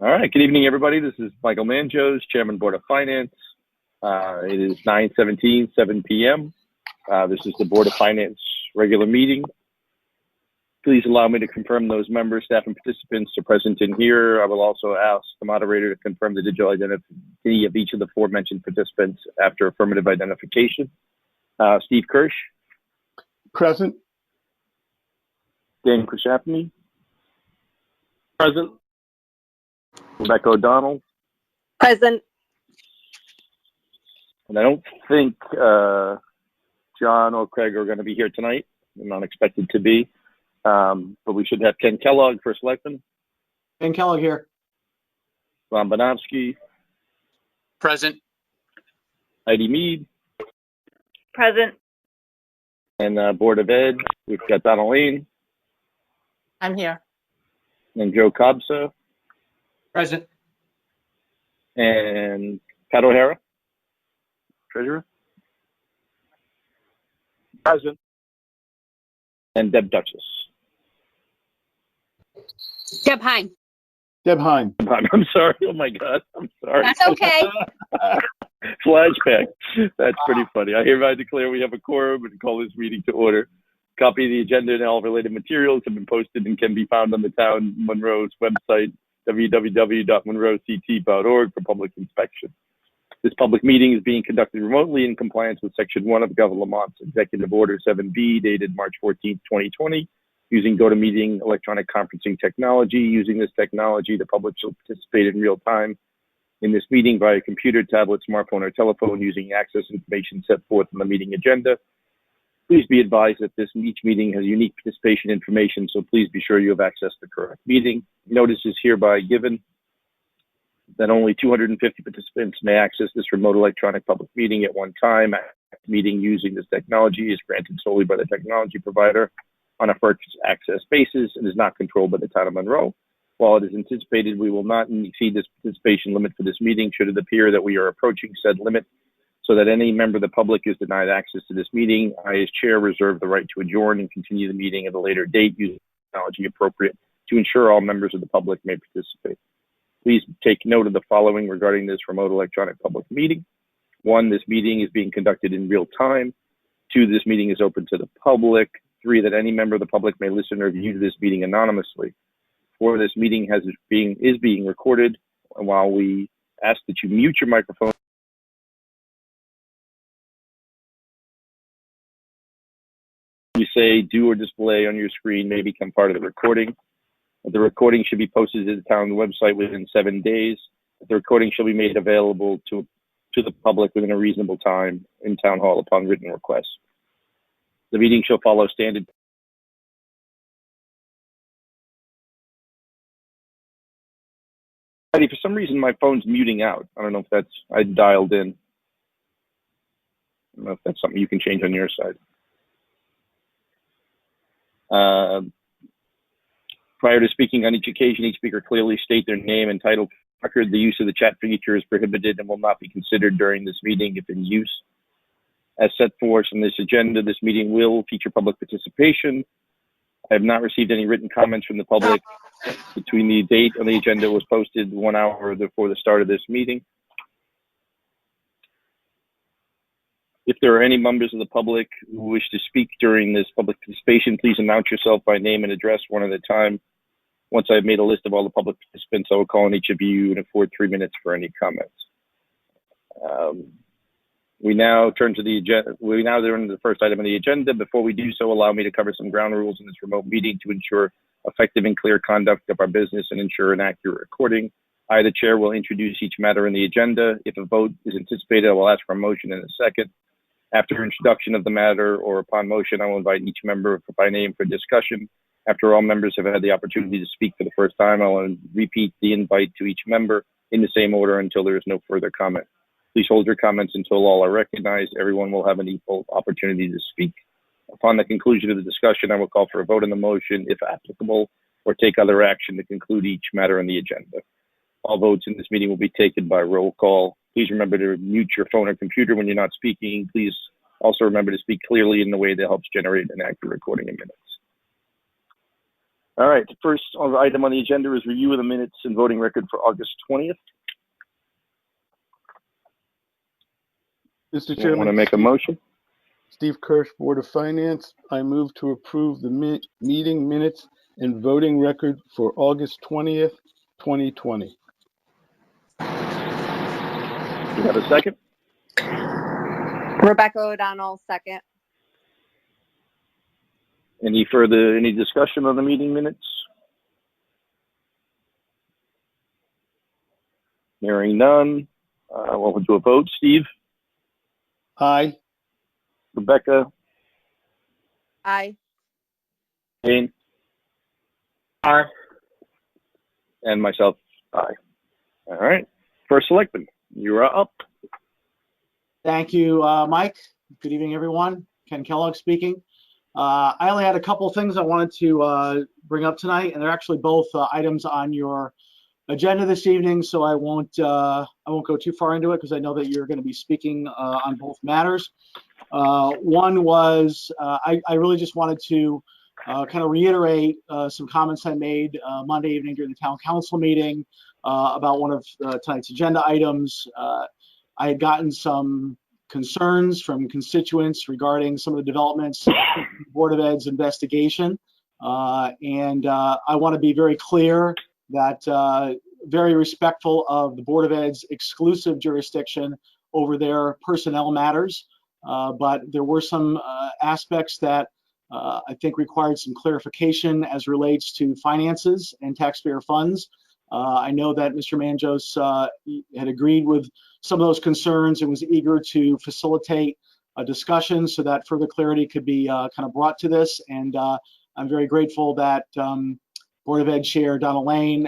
All right. Good evening, everybody. This is Michael Manjos, Chairman, Board of Finance. It is 9:17, 7 p.m. This is the Board of Finance regular meeting. Please allow me to confirm those members, staff, and participants are present in here. I will also ask the moderator to confirm the digital identity of each of the aforementioned participants after affirmative identification. Steve Kirsch. Present. Dan Krishapny. Present. Rebecca O'Donnell. Present. And I don't think John or Craig are going to be here tonight. They're not expected to be. But we should have Ken Kellogg, First Selectman. Ken Kellogg here. Ron Bonovsky. Present. Heidi Mead. Present. And Board of Ed, we've got Donald Lane. I'm here. And Joe Cobsa. Present. And Pat O'Hara, Treasurer. Present. And Deb Duchess. Deb Hine. Deb Hine. I'm sorry. Oh my God. I'm sorry. That's okay. Flashback. That's pretty funny. I hereby declare we have a quorum and call this meeting to order. Copy of the agenda and all related materials have been posted and can be found on the town Monroe's website, www.monroect.org, for public inspection. This public meeting is being conducted remotely in compliance with Section 1 of Governor Lamont's Executive Order 7B, dated March 14, 2020, using GoToMeeting electronic conferencing technology. Using this technology, the public shall participate in real time in this meeting via computer, tablet, smartphone, or telephone using access information set forth in the meeting agenda. Please be advised that each meeting has unique participation information, so please be sure you have access to the correct meeting. Notice is hereby given that only 250 participants may access this remote electronic public meeting at one time. Meeting using this technology is granted solely by the technology provider on a first access basis and is not controlled by the town of Monroe. While it is anticipated we will not exceed this participation limit for this meeting, should it appear that we are approaching said limit, so that any member of the public is denied access to this meeting, I, as chair, reserve the right to adjourn and continue the meeting at a later date using technology appropriate to ensure all members of the public may participate. Please take note of the following regarding this remote electronic public meeting. 1, this meeting is being conducted in real time. 2, this meeting is open to the public. 3, that any member of the public may listen or view this meeting anonymously. 4, this meeting is being recorded. And while we ask that you mute your microphone, you say do or display on your screen may become part of the recording. The recording should be posted to the town website within 7 days. The recording shall be made available to the public within a reasonable time in town hall upon written request. The meeting shall follow standard. For some reason, my phone's muting out. I don't know if I dialed in. I don't know if that's something you can change on your side. Prior to speaking on each occasion, each speaker clearly state their name and title. Record, the use of the chat feature is prohibited and will not be considered during this meeting if in use. As set forth in this agenda, this meeting will feature public participation. I have not received any written comments from the public between the date on the agenda was posted 1 hour before the start of this meeting. If there are any members of the public who wish to speak during this public participation, please announce yourself by name and address one at a time. Once I've made a list of all the public participants, I will call on each of you and afford 3 minutes for any comments. We now turn to the agenda. We now turn to the first item on the agenda. Before we do so, allow me to cover some ground rules in this remote meeting to ensure effective and clear conduct of our business and ensure an accurate recording. I, the chair, will introduce each matter in the agenda. If a vote is anticipated, I will ask for a motion in a second. After introduction of the matter or upon motion, I will invite each member by name for discussion. After all members have had the opportunity to speak for the first time, I will repeat the invite to each member in the same order until there is no further comment. Please hold your comments until all are recognized. Everyone will have an equal opportunity to speak. Upon the conclusion of the discussion, I will call for a vote on the motion, if applicable, or take other action to conclude each matter on the agenda. All votes in this meeting will be taken by roll call. Please remember to mute your phone or computer when you're not speaking. Please also remember to speak clearly in the way that helps generate an accurate recording in minutes. All right, the first item on the agenda is review of the minutes and voting record for August 20th. Mr. Want to Chairman, make a motion? Steve Kirsch, Board of Finance. I move to approve the meeting minutes and voting record for August 20th, 2020. You have a second? Rebecca O'Donnell, second. Any discussion on the meeting minutes? Hearing none. We'll do a vote. Steve, Aye. Rebecca, Aye. Jane, Aye. and myself, aye. All right. First selectman, you're up. Thank you, Mike. Good evening, everyone. Ken Kellogg speaking. I only had a couple things I wanted to bring up tonight, and they're actually both items on your agenda this evening, so I won't go too far into it because I know that you're going to be speaking on both matters. One was I really just wanted to kind of reiterate some comments I made Monday evening during the town council meeting about one of tonight's agenda items. I had gotten some concerns from constituents regarding some of the developments in the Board of Ed's investigation. And I want to be very clear that very respectful of the Board of Ed's exclusive jurisdiction over their personnel matters. But there were some aspects that I think required some clarification as relates to finances and taxpayer funds. I know that Mr. Manjos had agreed with some of those concerns and was eager to facilitate a discussion so that further clarity could be kind of brought to this. And I'm very grateful that Board of Ed Chair Donna Lane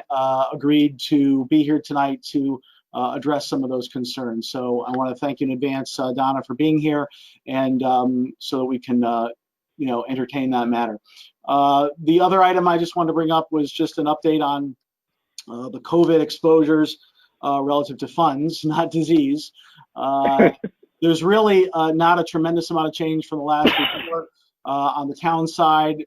agreed to be here tonight to address some of those concerns. So I want to thank you in advance, Donna, for being here, and so that we can entertain that matter. The other item I just wanted to bring up was just an update on the COVID exposures relative to funds, not disease. There's really not a tremendous amount of change from the last report. On the town side,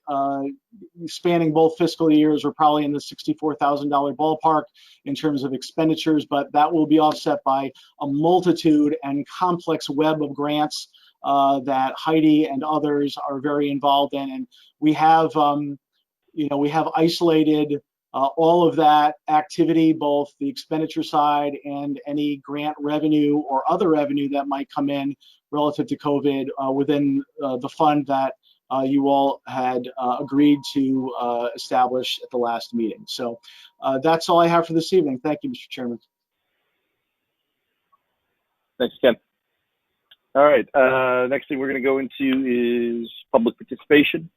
spanning both fiscal years, we're probably in the $64,000 ballpark in terms of expenditures, but that will be offset by a multitude and complex web of grants that Heidi and others are very involved in. And we have, we have isolated all of that activity, both the expenditure side and any grant revenue or other revenue that might come in relative to COVID within the fund that you all had agreed to establish at the last meeting. So that's all I have for this evening. Thank you, Mr. Chairman. Thanks, Ken. All right. Next thing we're going to go into is public participation.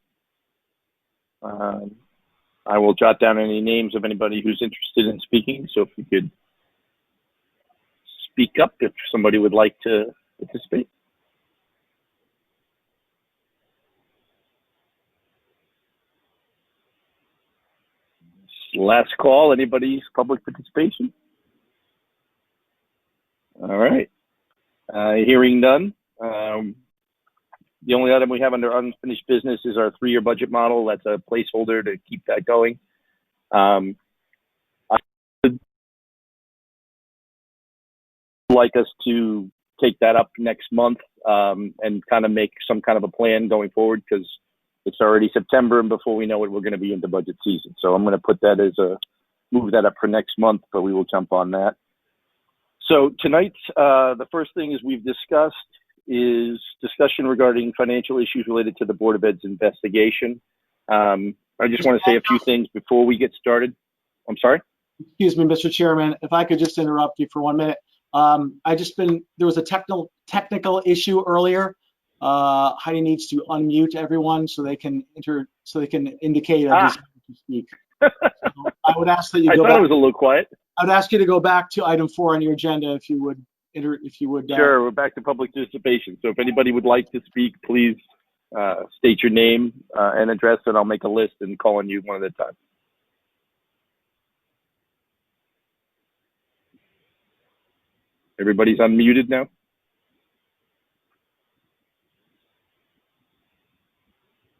I will jot down any names of anybody who's interested in speaking. So if you could speak up if somebody would like to participate. Last call, anybody's public participation? All right. Hearing none. The only item we have under unfinished business is our 3-year budget model. That's a placeholder to keep that going. I would like us to take that up next month and kind of make some kind of a plan going forward, because it's already September, and before we know it, we're going to be into budget season. So I'm going to put that as move that up for next month, but we will jump on that. So tonight, the first thing is we've discussed is discussion regarding financial issues related to the Board of Ed's investigation. I just want to say a few things before we get started. I'm sorry? Excuse me, Mr. Chairman, if I could just interrupt you for 1 minute. There was a technical issue earlier. Heidi needs to unmute everyone so they can indicate a desire to speak. So I would ask that you go back. I thought it was a little quiet. I would ask you to go back to item 4 on your agenda if you would. Sure, we're back to public participation. So if anybody would like to speak, please state your name and address, and I'll make a list and call on you one at a time. Everybody's unmuted now?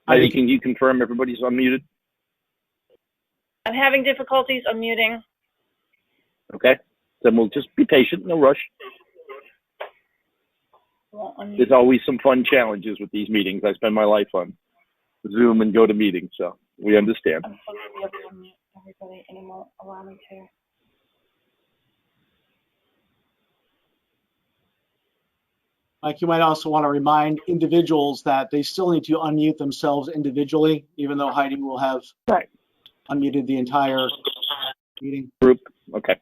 Heidi, can you confirm everybody's unmuted? I'm having difficulties unmuting. Okay, then we'll just be patient, no rush. Won't unmute. There's always some fun challenges with these meetings. I spend my life on Zoom and GoToMeeting, so we understand. I'm supposed to be able to unmute everybody and it won't allow me to. Mike, you might also want to remind individuals that they still need to unmute themselves individually, even though Heidi will have Right. unmuted the entire meeting. Group, okay.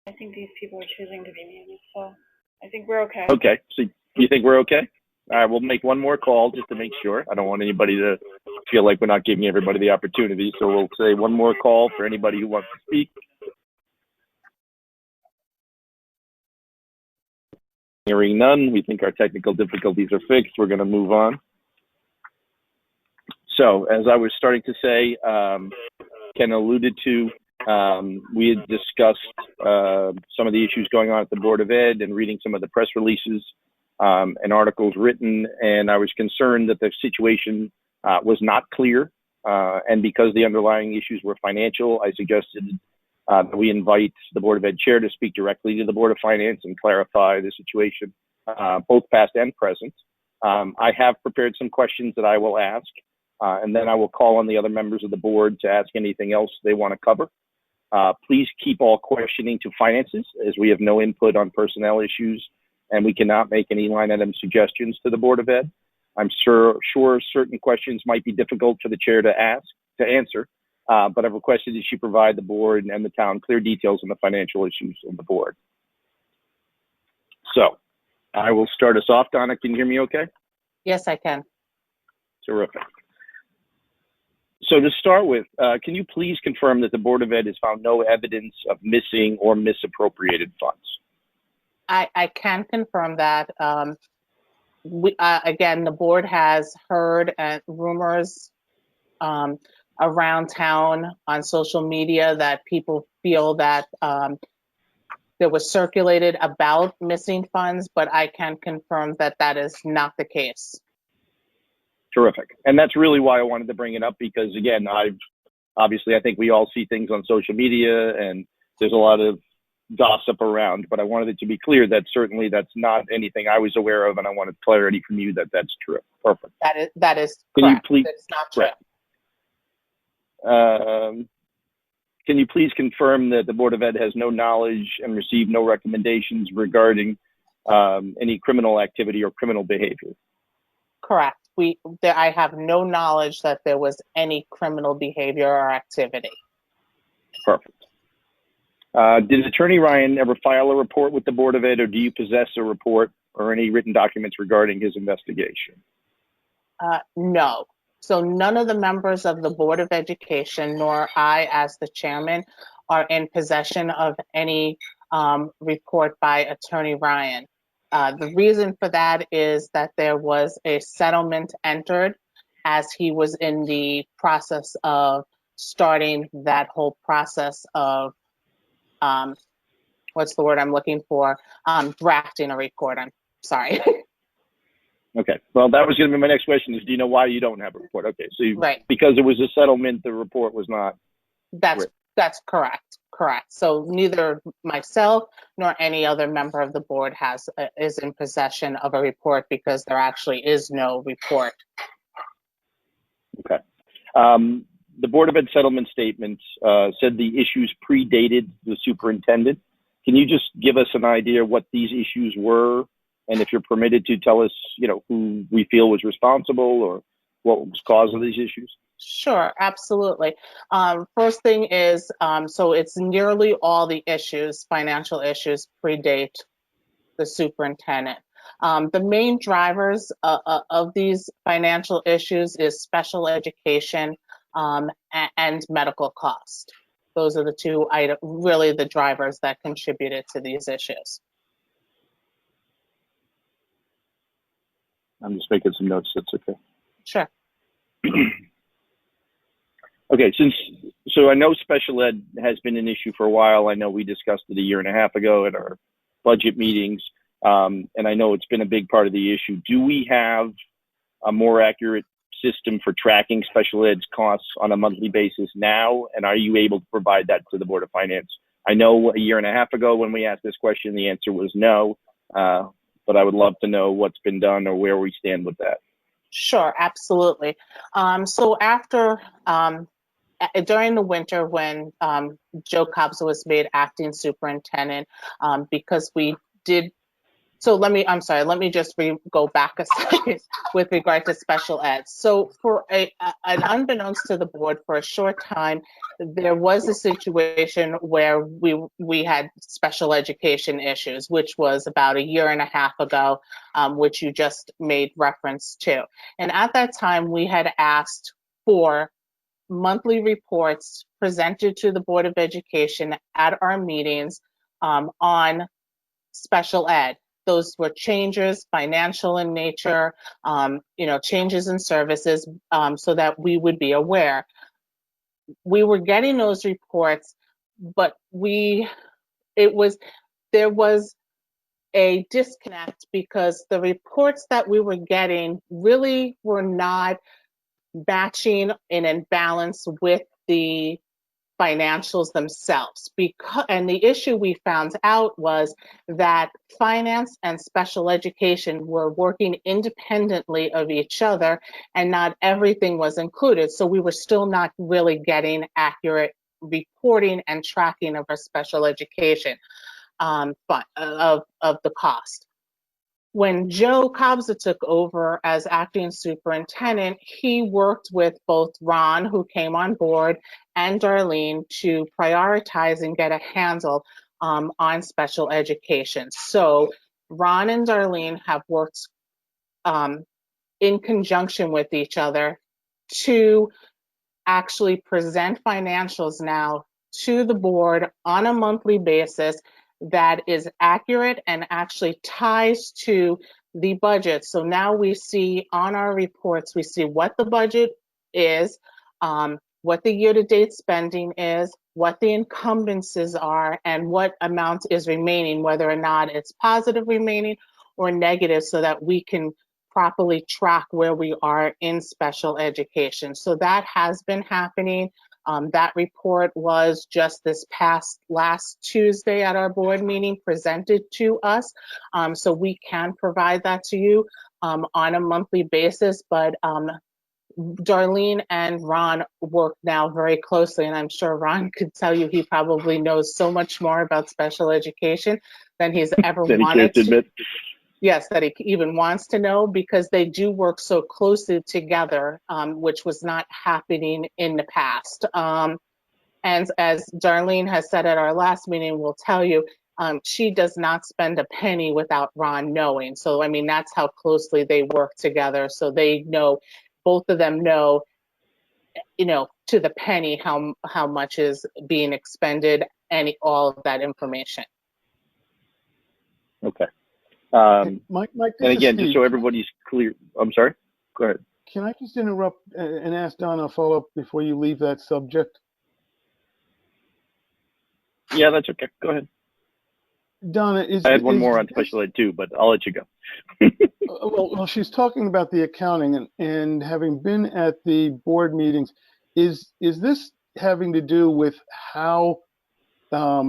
I think these people are choosing to be muted, so I think we're okay. Okay, so you think we're okay? All right, we'll make one more call just to make sure. I don't want anybody to feel like we're not giving everybody the opportunity, so we'll say one more call for anybody who wants to speak. Hearing none, we think our technical difficulties are fixed. We're going to move on. So, as I was starting to say, Ken alluded to, we had discussed some of the issues going on at the Board of Ed and reading some of the press releases and articles written, and I was concerned that the situation was not clear, and because the underlying issues were financial, I suggested that we invite the Board of Ed chair to speak directly to the Board of Finance and clarify the situation, both past and present. I have prepared some questions that I will ask, and then I will call on the other members of the board to ask anything else they want to cover. Please keep all questioning to finances, as we have no input on personnel issues, and we cannot make any line item suggestions to the Board of Ed. I'm sure certain questions might be difficult for the chair to answer, but I've requested that she provide the board and the town clear details on the financial issues of the board. So I will start us off. Donna, can you hear me okay? Yes, I can. Terrific. So to start with, can you please confirm that the Board of Ed has found no evidence of missing or misappropriated funds? I can confirm that. Again, the board has heard rumors around town on social media that people feel that there was circulated about missing funds, but I can confirm that that is not the case. Terrific. And that's really why I wanted to bring it up, because again, I think we all see things on social media and there's a lot of gossip around, but I wanted it to be clear that certainly that's not anything I was aware of, and I wanted clarity from you that that's true. Perfect. That is Can correct. you please, That's not true. can you please confirm that the Board of Ed has no knowledge and received no recommendations regarding any criminal activity or criminal behavior? Correct. I have no knowledge that there was any criminal behavior or activity. Perfect. Did Attorney Ryan ever file a report with the Board of Ed, or do you possess a report or any written documents regarding his investigation? No. So none of the members of the Board of Education, nor I as the chairman, are in possession of any report by Attorney Ryan. The reason for that is that there was a settlement entered as he was in the process of starting that whole process of what's the word I'm looking for? Drafting a report. I'm sorry. Okay. Well, that was going to be my next question is, do you know why you don't have a report? Okay. So right. Because it was a settlement, the report was not. That's correct. Correct. So neither myself nor any other member of the board is in possession of a report, because there actually is no report. Okay. The Board of Ed settlement statements said the issues predated the superintendent. Can you just give us an idea what these issues were, and if you're permitted to tell us, who we feel was responsible or what was cause of these issues? Sure, absolutely. First thing is, so it's nearly all the issues, financial issues, predate the superintendent. The main drivers of these financial issues is special education and medical cost. Those are the two items, really the drivers that contributed to these issues. I'm just making some notes. That's okay. Sure. Okay, so I know special ed has been an issue for a while. I know we discussed it a year and a half ago at our budget meetings, and I know it's been a big part of the issue. Do we have a more accurate system for tracking special ed's costs on a monthly basis now? And are you able to provide that to the Board of Finance? I know a year and a half ago when we asked this question, the answer was no, but I would love to know what's been done or where we stand with that. Sure, absolutely. So after, during the winter when Joe Cobbs was made acting superintendent, because we did, so I'm sorry, let me just go back a second with regard to special ed. So for an unbeknownst to the board, for a short time, there was a situation where we had special education issues, which was about a year and a half ago, which you just made reference to. And at that time, we had asked for monthly reports presented to the Board of Education at our meetings on special ed. Those were changes, financial in nature, changes in services, so that we would be aware. We were getting those reports, but there was a disconnect because the reports that we were getting really were not matching and in balance with the financials themselves. And the issue we found out was that finance and special education were working independently of each other, and not everything was included. So we were still not really getting accurate reporting and tracking of our special education of the cost. When Joe Cobbs took over as acting superintendent, he worked with both Ron, who came on board, and Darlene to prioritize and get a handle on special education. So Ron and Darlene have worked in conjunction with each other to actually present financials now to the board on a monthly basis that is accurate and actually ties to the budget. So now we see on our reports, we see what the budget is, what the year-to-date spending is, what the encumbrances are, and what amount is remaining, whether or not it's positive remaining or negative, so that we can properly track where we are in special education. So that has been happening. That report was just this last Tuesday at our board meeting presented to us. So we can provide that to you on a monthly basis, but Darlene and Ron work now very closely, and I'm sure Ron could tell you he probably knows so much more about special education than he's ever wanted to admit. Yes, that he even wants to know, because they do work so closely together, which was not happening in the past. And as Darlene has said at our last meeting, we'll tell you, she does not spend a penny without Ron knowing. So, I mean, that's how closely they work together. So they know, both of them know, to the penny how much is being expended, and all of that information. Okay. Mike, and again, just so everybody's clear, I'm sorry, go ahead. Can I just interrupt and ask Donna a follow-up before you leave that subject? Yeah, that's okay. Go ahead. Donna, I had one more on special ed too, but I'll let you go. well, she's talking about the accounting, and having been at the board meetings, is this having to do with how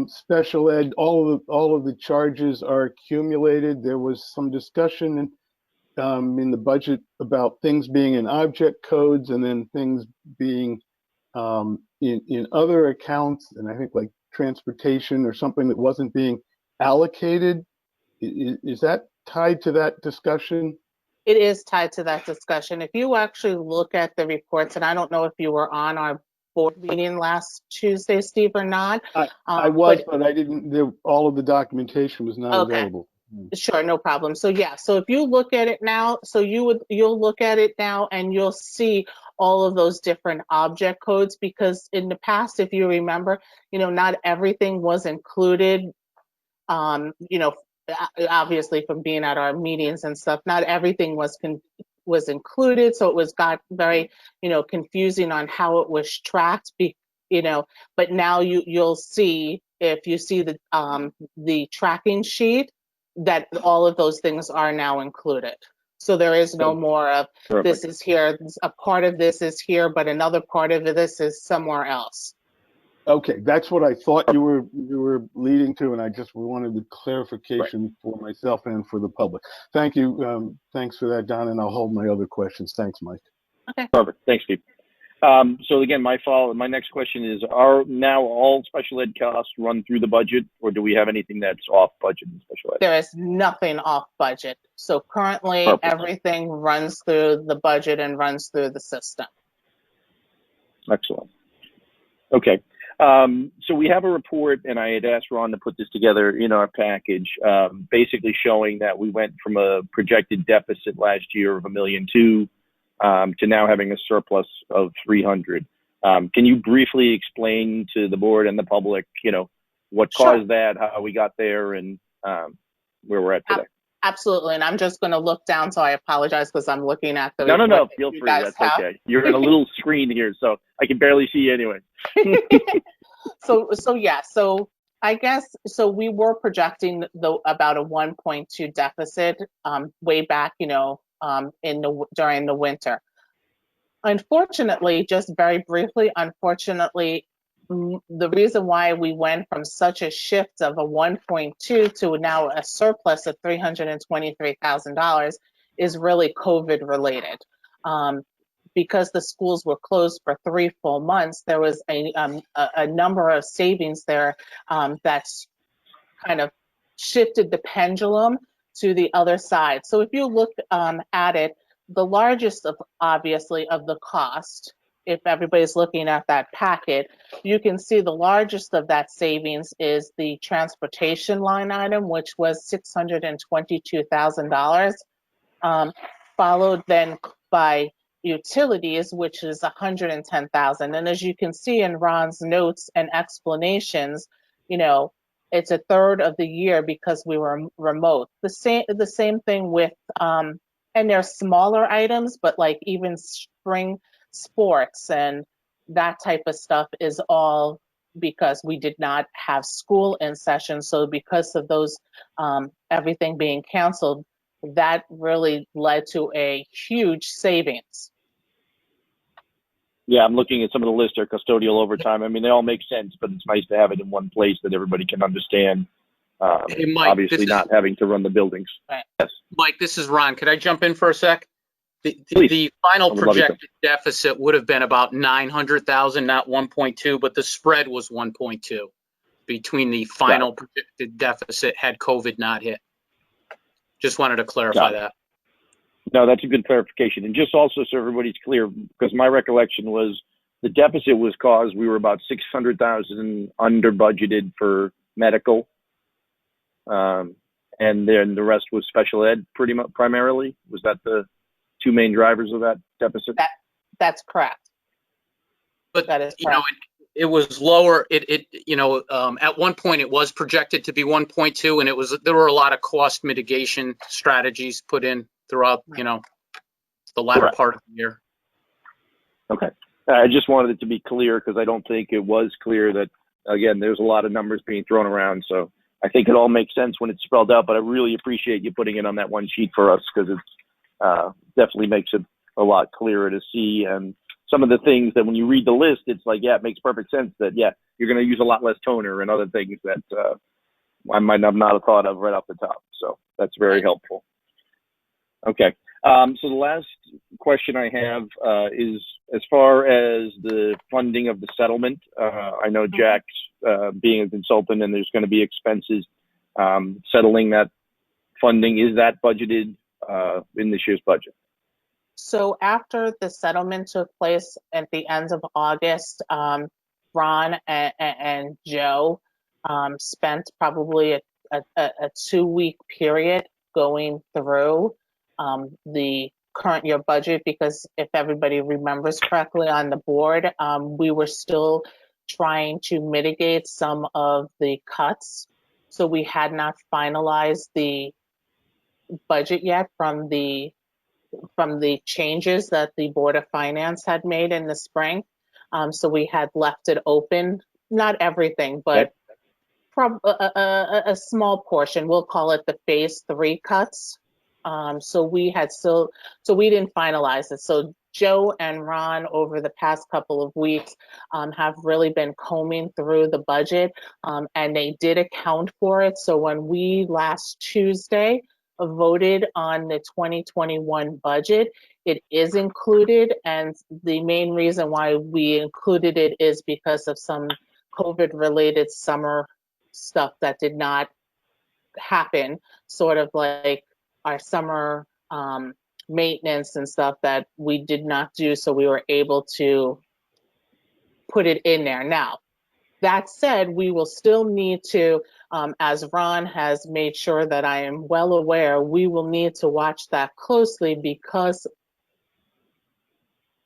special ed, all of the charges are accumulated? There was some discussion in the budget about things being in object codes and then things being in other accounts, and I think like transportation or something that wasn't being allocated. Is that tied to that discussion? It is tied to that discussion. If you actually look at the reports, and I don't know if you were on our board meeting last Tuesday, Steve, or not. I was, but I didn't. All of the documentation was not available. Sure, no problem. So yeah, so if you look at it now, you'll look at it now and you'll see all of those different object codes, because in the past, if you remember, not everything was included, obviously from being at our meetings and stuff, not everything was included, so it got very, confusing on how it was tracked. But now you'll see, if you see the tracking sheet, that all of those things are now included. So there is no more of this is here, a part of this is here, but another part of this is somewhere else. Okay, that's what I thought you were leading to, and I just wanted the clarification for myself and for the public. Thank you. Thanks for that, Don, and I'll hold my other questions. Thanks, Mike. Okay. Perfect. Thanks, Steve. So again, my next question is, are now all special ed costs run through the budget, or do we have anything that's off budget in special ed? There is nothing off budget. So currently everything runs through the budget and runs through the system. Excellent. Okay. So we have a report, and I had asked Ron to put this together in our package, basically showing that we went from a projected deficit last year of $1.2 million to now having a surplus of 300. Can you briefly explain to the board and the public, what caused that, how we got there, and where we're at today? Absolutely, and I'm just going to look down, so I apologize because I'm looking at the No, feel free, that's okay. You're in a little screen here, so I can barely see you anyway. So I guess, so we were projecting about a 1.2 deficit way back, during the winter. Unfortunately, just very briefly, the reason why we went from such a shift of a 1.2 to now a surplus of $323,000 is really COVID related. Because the schools were closed for 3 full months, there was a number of savings there that's kind of shifted the pendulum to the other side. So if you look at it, the largest of the cost, if everybody's looking at that packet, you can see the largest of that savings is the transportation line item, which was $622,000, followed then by utilities, which is $110,000. And as you can see in Ron's notes and explanations, it's a third of the year because we were remote. The same thing with, and they're smaller items, but like even spring sports and that type of stuff is all because we did not have school in session. So because of those, everything being canceled, that really led to a huge savings. Yeah, I'm looking at some of the lists, are custodial overtime. I mean, they all make sense, but it's nice to have it in one place that everybody can understand. Hey, Mike, obviously not having to run the buildings. Right. Yes. Mike, this is Ron. Could I jump in for a sec? Please. The final projected deficit would have been about 900,000, not 1.2, but the spread was 1.2 between the final projected deficit had COVID not hit. Just wanted to clarify that. No, that's a good clarification. And just also so everybody's clear, because my recollection was the deficit was caused, we were about 600,000 under budgeted for medical. And then the rest was special ed pretty much primarily. Was that the two main drivers of that deficit? That's correct. But that is correct. It was lower. At one point it was projected to be 1.2, and there were a lot of cost mitigation strategies put in throughout, the latter part of the year. Okay. I just wanted it to be clear because I don't think it was clear that, again, there's a lot of numbers being thrown around. So I think it all makes sense when it's spelled out, but I really appreciate you putting it on that one sheet for us because it definitely makes it a lot clearer to see. And some of the things that when you read the list, it's like, yeah, it makes perfect sense that, yeah, you're going to use a lot less toner and other things that I might have not have thought of right off the top. So that's very helpful. Okay. So the last question I have is as far as the funding of the settlement. I know Jack's being a consultant and there's going to be expenses settling that funding. Is that budgeted in this year's budget? So after the settlement took place at the end of August, Ron and Joe spent probably a 2-week period going through the current year budget, because if everybody remembers correctly on the board, we were still trying to mitigate some of the cuts So we had not finalized the budget yet from the changes that the Board of Finance had made in the spring. So we had left it open, not everything, but a small portion. We'll call it the phase 3 cuts. So we didn't finalize it. So Joe and Ron over the past couple of weeks have really been combing through the budget, and they did account for it. So when we last Tuesday voted on the 2021 budget, it is included, and the main reason why we included it is because of some COVID-related summer stuff that did not happen, sort of like our summer maintenance and stuff that we did not do, so we were able to put it in there. Now, that said, we will still need to, as Ron has made sure that I am well aware, we will need to watch that closely because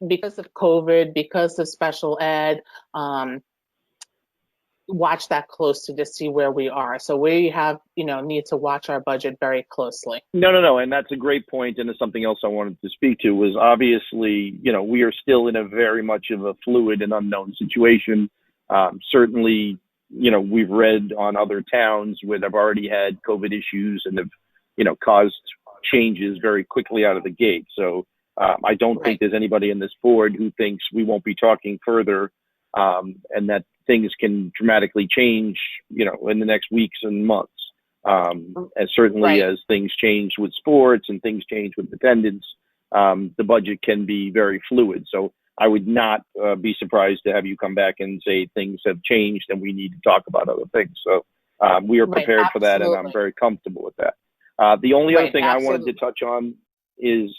of COVID, because of special ed, watch that closely to see where we are. So we have, need to watch our budget very closely. No. And that's a great point. And it's something else I wanted to speak to was obviously, we are still in a very much of a fluid and unknown situation. Certainly, we've read on other towns where they've already had COVID issues and have, caused changes very quickly out of the gate. So I don't think there's anybody in this board who thinks we won't be talking further and that things can dramatically change, in the next weeks and months. And certainly as things change with sports and things change with attendance, the budget can be very fluid. So I would not be surprised to have you come back and say things have changed and we need to talk about other things. So we are prepared for that, and I'm very comfortable with that. The only other thing I wanted to touch on is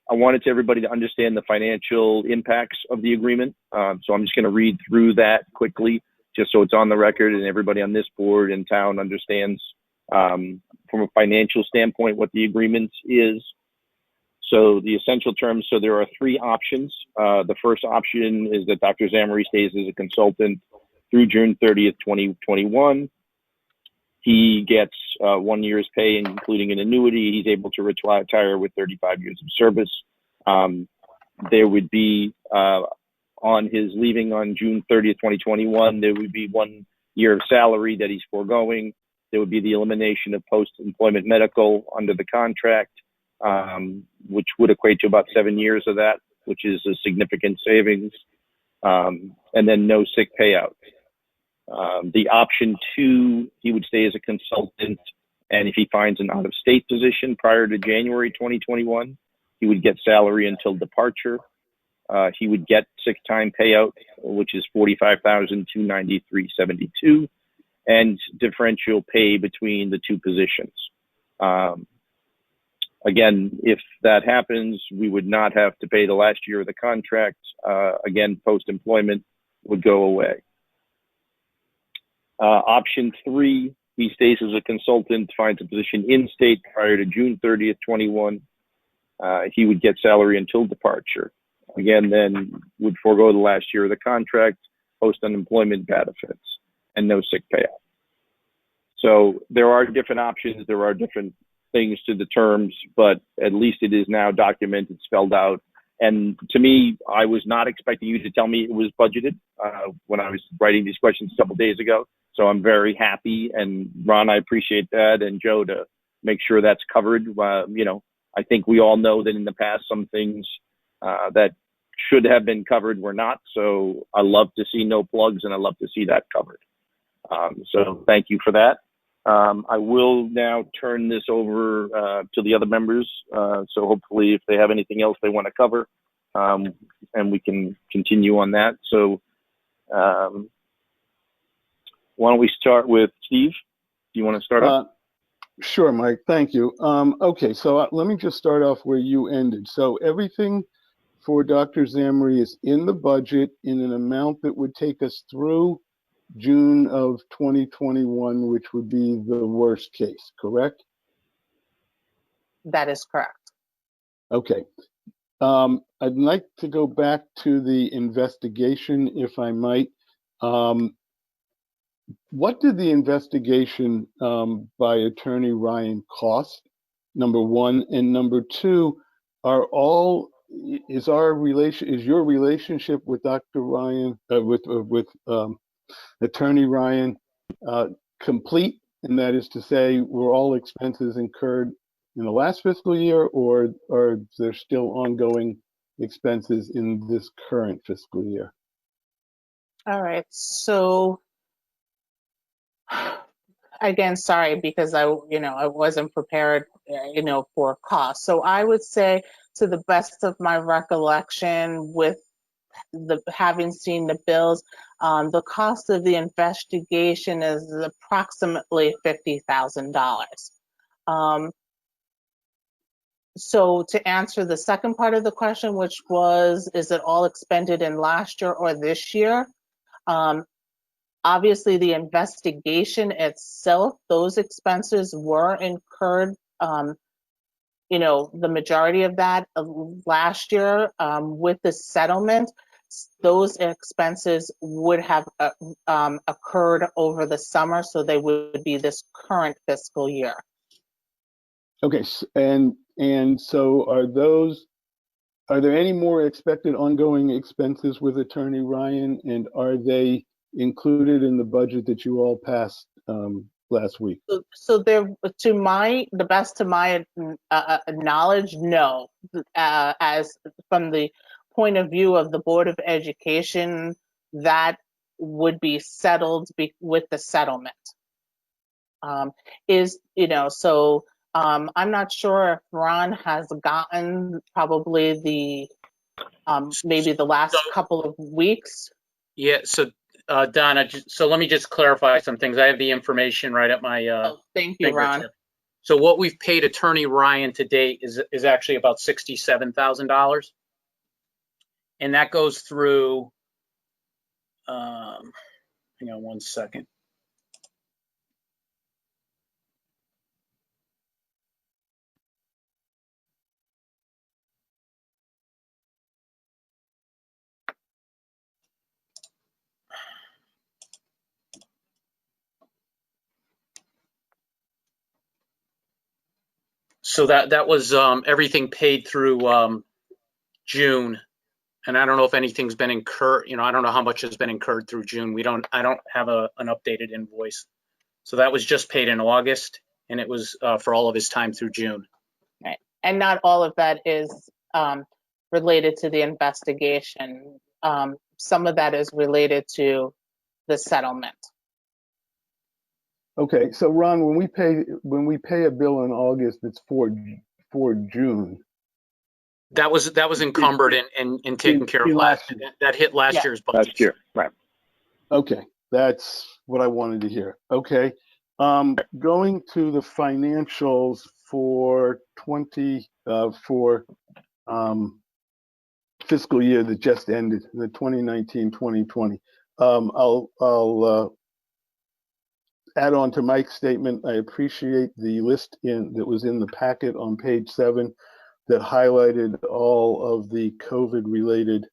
I wanted everybody to understand the financial impacts of the agreement. So I'm just going to read through that quickly, just so it's on the record and everybody on this board and town understands from a financial standpoint what the agreement is. So the essential terms, so there are 3 options. The first option is that Dr. Zamory stays as a consultant through June 30th, 2021. He gets 1 year's pay, including an annuity. He's able to retire with 35 years of service. There would be, on his leaving on June 30th, 2021, there would be 1 year of salary that he's foregoing. There would be the elimination of post-employment medical under the contract, which would equate to about 7 years of that, which is a significant savings, and then no sick payout. The option 2, he would stay as a consultant, and if he finds an out-of-state position prior to January 2021, he would get salary until departure. He would get sick time payout, which is $45,293.72, and differential pay between the 2 positions. Again, if that happens, we would not have to pay the last year of the contract. Again, post-employment would go away. Option 3, he stays as a consultant, finds a position in state prior to June 30th, 21. He would get salary until departure. Again, then would forego the last year of the contract, post-unemployment benefits, and no sick payout. So there are different options. There are different things to the terms, but at least it is now documented, spelled out. And to me, I was not expecting you to tell me it was budgeted when I was writing these questions a couple of days ago. So I'm very happy, and Ron, I appreciate that, and Joe, to make sure that's covered. I think we all know that in the past, some things that should have been covered were not. So I love to see no plugs, and I love to see that covered. So thank you for that. I will now turn this over to the other members. So hopefully if they have anything else they want to cover, and we can continue on that. So why don't we start with Steve? Do you want to start off? Sure, Mike. Thank you. Okay, so let me just start off where you ended. So everything for Dr. Zamory is in the budget in an amount that would take us through June of 2021, which would be the worst case, correct? That is correct. Okay. I'd like to go back to the investigation, if I might. what did the investigation by Attorney Ryan cost? Number one, and number two, is your relationship with Dr. Ryan with Attorney Ryan complete? And that is to say, were all expenses incurred in the last fiscal year, or are there still ongoing expenses in this current fiscal year? All right, so again, sorry, because I wasn't prepared, for cost. So I would say, to the best of my recollection, with having seen the bills, the cost of the investigation is approximately $50,000. So to answer the second part of the question, which was, is it all expended in last year or this year? Obviously, the investigation itself, those expenses were incurred, the majority of that last year. With the settlement, those expenses would have occurred over the summer, so they would be this current fiscal year. Okay, and so are there any more expected ongoing expenses with Attorney Ryan, and are they included in the budget that you all passed last week? So there, the best to my knowledge, no. As from the point of view of the Board of Education, that would be settled with the settlement. I'm not sure if Ron has gotten probably the maybe the last couple of weeks. Yeah, so Donna, so let me just clarify some things. I have the information right at my thank you, Ron. fingertip. So what we've paid Attorney Ryan to date is actually about $67,000, and that goes through. Hang on one second. So that was everything paid through June, and I don't know if anything's been incurred. I don't know how much has been incurred through June. I don't have an updated invoice. So that was just paid in August, and it was for all of his time through June. Right, and not all of that is related to the investigation. Some of that is related to the settlement. Okay, so Ron, when we pay a bill in August, it's for June. That was encumbered and taken care of last year. That hit last year's budget. Last year, right? Okay, that's what I wanted to hear. Okay, going to the financials for fiscal year that just ended, the 2019-2020. I'll add on to Mike's statement. I appreciate the list that was in the packet on page 7 that highlighted all of the COVID-related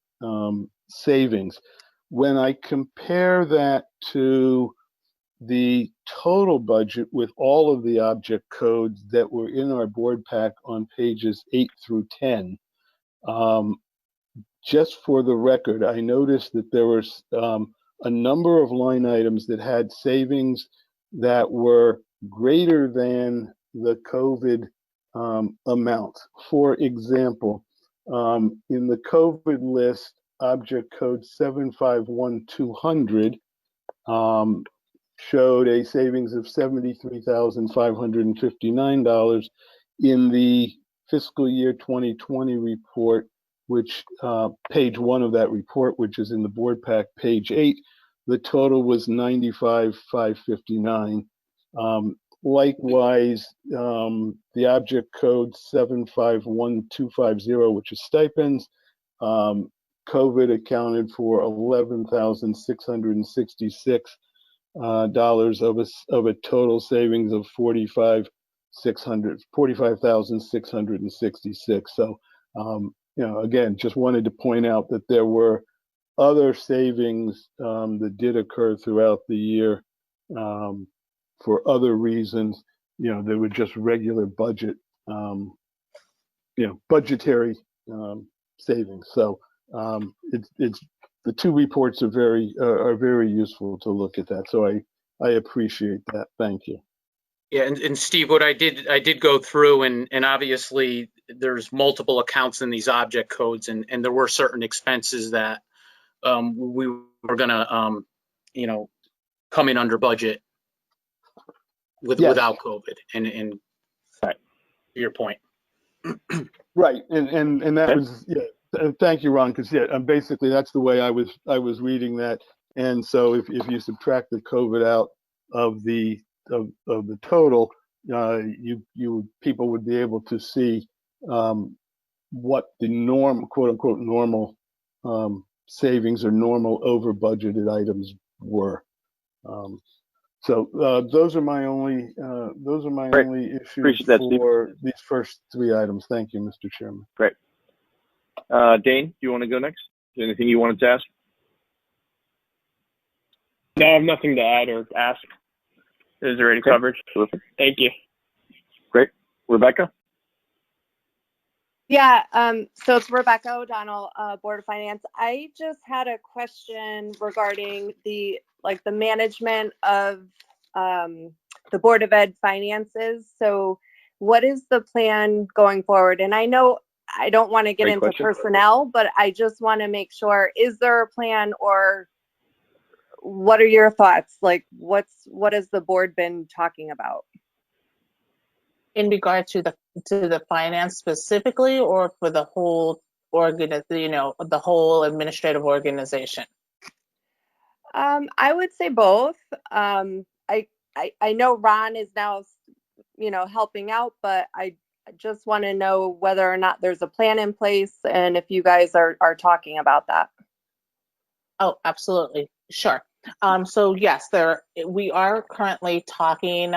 savings. When I compare that to the total budget with all of the object codes that were in our board pack on pages 8 through 10, just for the record, I noticed that there was a number of line items that had savings that were greater than the COVID amount. For example, in the COVID list, object code 751200 showed a savings of $73,559. In the fiscal year 2020 report, which page 1 of that report, which is in the board pack, page 8, the total was $95,559. Likewise, the object code 751250, which is stipends, COVID accounted for $11,666 of a total savings of $45,666. So, again, just wanted to point out that there were other savings that did occur throughout the year for other reasons, there were just regular budget, budgetary savings. So it's the two reports are very useful to look at that. So I appreciate that. Thank you. Yeah, and Steve, what I did go through, and obviously there's multiple accounts in these object codes, and there were certain expenses that we were gonna come in under budget without COVID, and right. To your point. Right, and that was, yeah. Thank you, Ron, because basically that's the way I was reading that. And so if you subtract the COVID out of the total, people would be able to see what the quote unquote normal savings or normal over budgeted items were. So those are my only Great. only issues Appreciate that, Steve. for these first three items. Thank you, Mr. Chairman. Great. Dane, do you want to go next? Is there anything you wanted to ask? No, I have nothing to add or ask. It is already covered. Terrific. Thank you. Great. Rebecca? Yeah, so it's Rebecca O'Donnell, Board of Finance. I just had a question regarding the management of the Board of Ed finances. So what is the plan going forward? And I know I don't want to get Great into question. personnel, but I just want to make sure, is there a plan, or what are your thoughts? Like, what has the board been talking about? In regard to the finance specifically, or for the whole the whole administrative organization? I would say both. I know Ron is now, helping out, but I just want to know whether or not there's a plan in place, and if you guys are talking about that. Oh, absolutely. Sure. So yes, we are currently talking.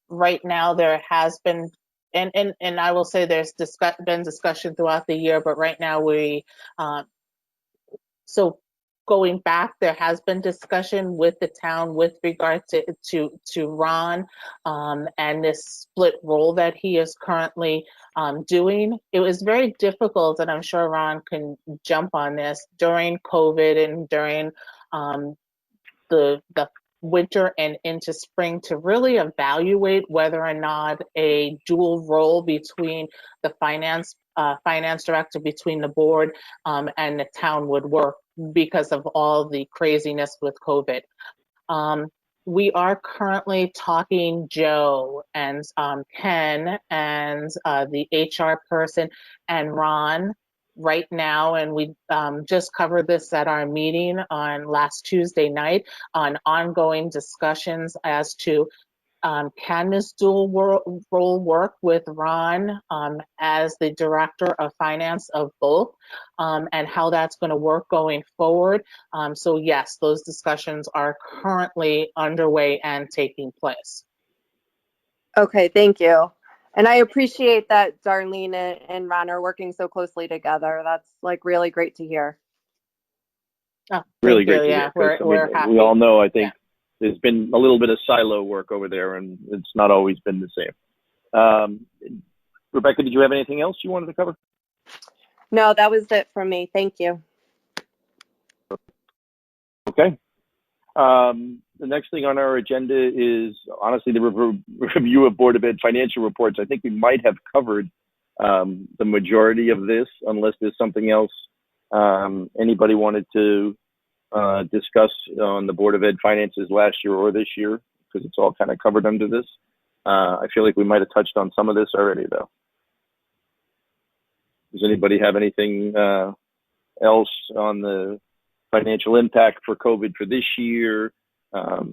Right now there has been, and I will say there's been discussion throughout the year, but right now so going back, there has been discussion with the town with regard to Ron and this split role that he is currently doing. It was very difficult, and I'm sure Ron can jump on this, during COVID and during the winter and into spring, to really evaluate whether or not a dual role between the finance director, between the board and the town would work, because of all the craziness with COVID. We are currently talking Joe and Ken and the HR person and Ron right now, and we just covered this at our meeting on last Tuesday night, on ongoing discussions as to can this dual role work with Ron as the director of finance of both, and how that's going to work going forward. So yes, those discussions are currently underway and taking place. Okay, thank you. And I appreciate that Darlene and Ron are working so closely together. That's really great to hear. Oh, Really great to yeah, hear. we're happy. We all know, I think, there's been a little bit of silo work over there, and it's not always been the same. Rebecca, did you have anything else you wanted to cover? No, that was it from me. Thank you. Okay. The next thing on our agenda is honestly the review of Board of Ed financial reports. I think we might have covered the majority of this, unless there's something else anybody wanted to discuss on the Board of Ed finances last year or this year, because it's all kind of covered under this. I feel like we might have touched on some of this already, though. Does anybody have anything else on the financial impact for COVID for this year? Or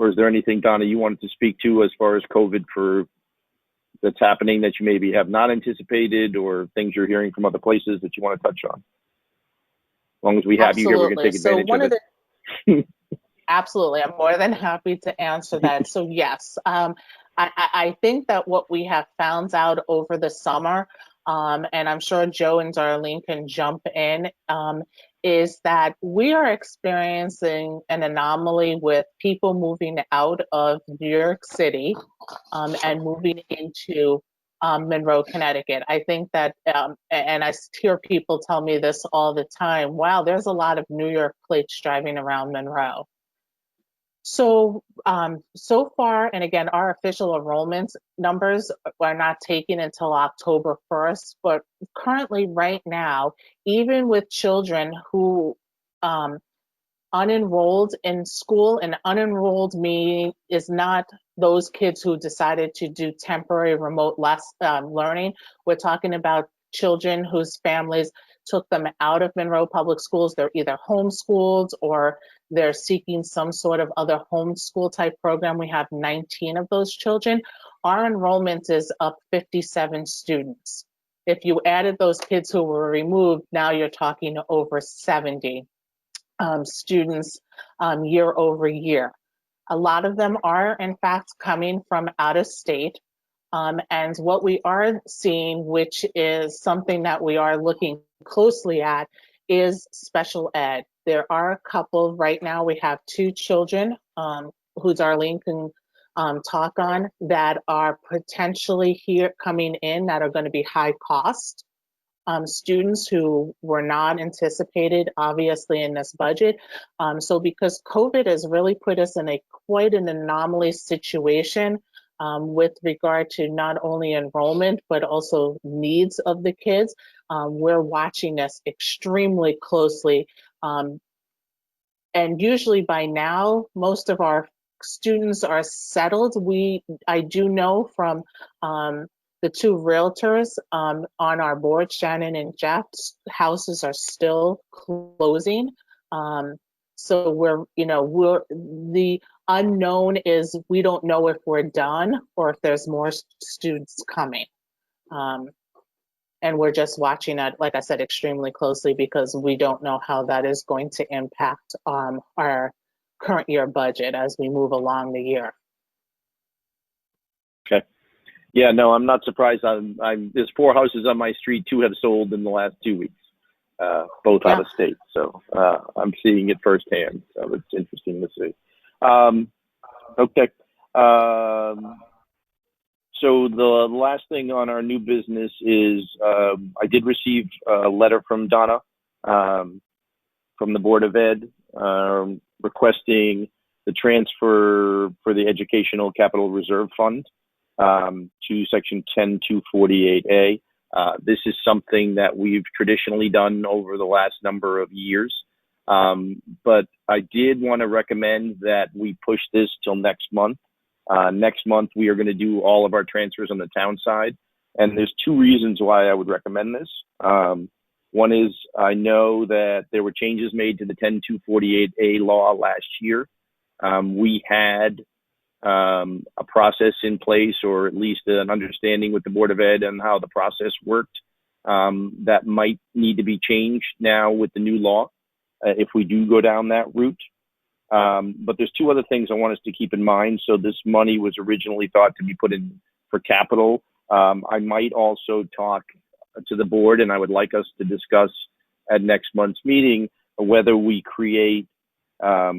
is there anything, Donna, you wanted to speak to as far as COVID that's happening that you maybe have not anticipated, or things you're hearing from other places that you want to touch on? As long as we have you here, we can take advantage of it. Absolutely, I'm more than happy to answer that. So yes, I think that what we have found out over the summer, and I'm sure Joe and Darlene can jump in, is that we are experiencing an anomaly with people moving out of New York City and moving into Monroe, Connecticut. I think that, and I hear people tell me this all the time, wow, there's a lot of New York plates driving around Monroe. So, so far, and again, our official enrollment numbers are not taken until October 1st, but currently right now, even with children who unenrolled in school, and unenrolled meaning is not those kids who decided to do temporary remote learning. We're talking about children whose families took them out of Monroe Public Schools. They're either homeschooled or they're seeking some sort of other homeschool type program. We have 19 of those children. Our enrollment is up 57 students. If you added those kids who were removed, now you're talking over 70 students year over year. A lot of them are, in fact, coming from out of state. And what we are seeing, which is something that we are looking closely at, is special ed. There are a couple right now. We have 2 children who Darlene can talk on that are potentially here coming in that are going to be high cost. Students who were not anticipated, obviously, in this budget. So because COVID has really put us in quite an anomalous situation with regard to not only enrollment, but also needs of the kids, we're watching this extremely closely. And usually by now, most of our students are settled. I do know from the 2 realtors on our board, Shannon and Jeff's houses are still closing. So the unknown is we don't know if we're done or if there's more students coming. And we're just watching it, like I said, extremely closely because we don't know how that is going to impact our current year budget as we move along the year. Okay. Yeah, no, I'm not surprised. There's 4 houses on my street. 2 have sold in the last 2 weeks, both out of state. So I'm seeing it firsthand. So it's interesting to see. Okay. So the last thing on our new business is I did receive a letter from Donna from the Board of Ed requesting the transfer for the Educational Capital Reserve Fund to Section 10248A. This is something that we've traditionally done over the last number of years, but I did want to recommend that we push this till next month. Next month, we are going to do all of our transfers on the town side. And there's 2 reasons why I would recommend this. One is I know that there were changes made to the 10248A law last year. We had a process in place, or at least an understanding with the Board of Ed and how the process worked that might need to be changed now with the new law if we do go down that route. But there's 2 other things I want us to keep in mind. So this money was originally thought to be put in for capital. I might also talk to the board, and I would like us to discuss at next month's meeting whether we create a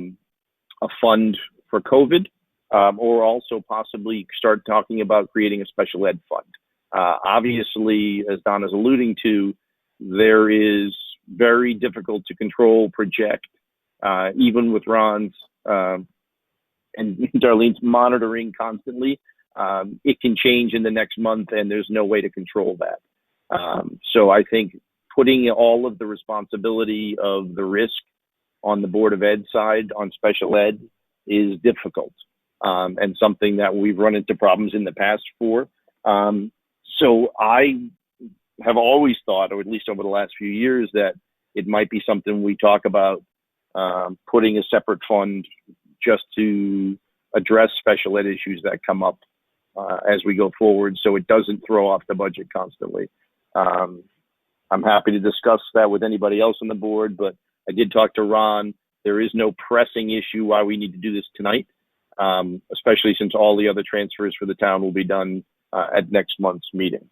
fund for COVID or also possibly start talking about creating a special ed fund. Obviously, as Donna's alluding to, there is very difficult to control, project, even with Ron's and Darlene's monitoring constantly. It can change in the next month and there's no way to control that. So I think putting all of the responsibility of the risk on the Board of Ed side on special ed is difficult and something that we've run into problems in the past for. So I have always thought, or at least over the last few years, that it might be something we talk about putting a separate fund just to address special ed issues that come up as we go forward, so it doesn't throw off the budget constantly. I'm happy to discuss that with anybody else on the board, but I did talk to Ron. There is no pressing issue why we need to do this tonight, especially since all the other transfers for the town will be done at next month's meeting.